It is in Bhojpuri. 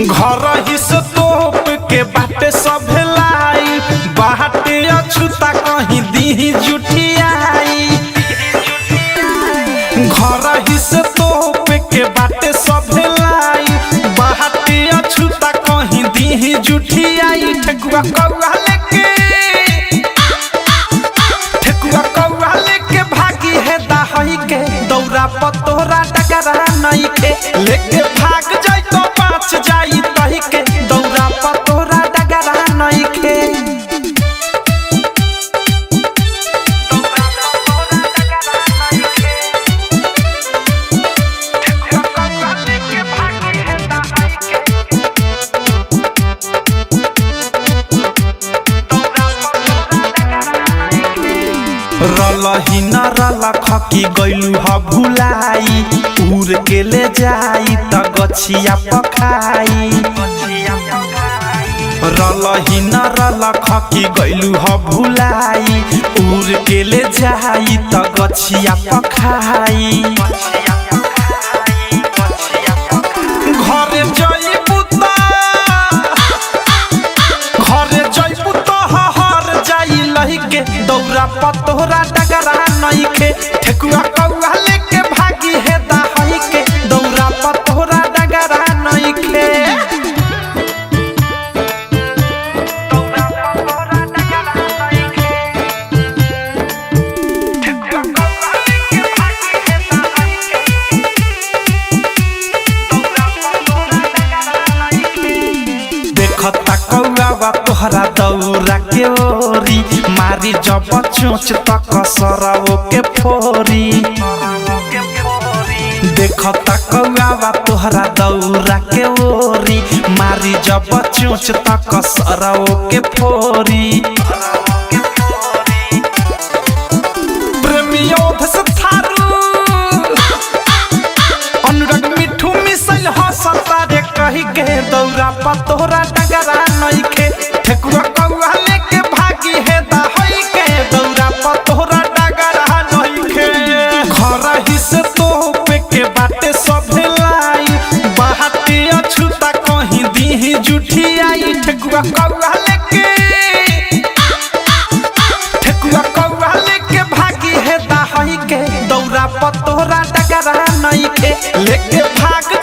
घर ही से तोप के बाटे सब लाई बाटे अछूता कहीं दी जुठियाई। घर ही से तोप के बाटे सब लाई बाटे अछूता कहीं दी जुठियाई। ठेकुआ कौआ लेके भागी है दाही के दौरा पतोरा डगरा नहीं के लेके भाग जाई तो पाँच जाई तही के दौरा पतोरा डगरा नहीं के। रलही न रलख की गइलू ह भुलाई उड़ के ले जाई त गछिया पखाई। रलही न रलख की गइलू ह भुलाई उड़ के ले जाई त गछिया पखाई। के दौरा पतोरा डगरा नहीं के ठेकुआ कौआ लेके भागी है दाही के दौरा पतोरा डगरा नहीं के। देखता कौआ तोहरा दौरा के ओरी मारी जब चोच तक सरवो के फोरी। देखता कौआ तोहरा दौरा के ओरी मारी जब चोच तक सरवो के फोरी। प्रेमियों से थारू अनुराग मिठू मिसल हंसता रे कही के दौरा पतोरा डगरा नहीं के ठेकुआ कौआ लेके भागी है दाही के दौरा पतोरा डगरा नहीं के। घर ही से तोप के बाटे सब लाई बाटे अछूता कहीं दी जुठियाई। ठेकुआ कौआ लेके भागी है दाही के दौरा पतोरा डगरा नहीं के लेके भाग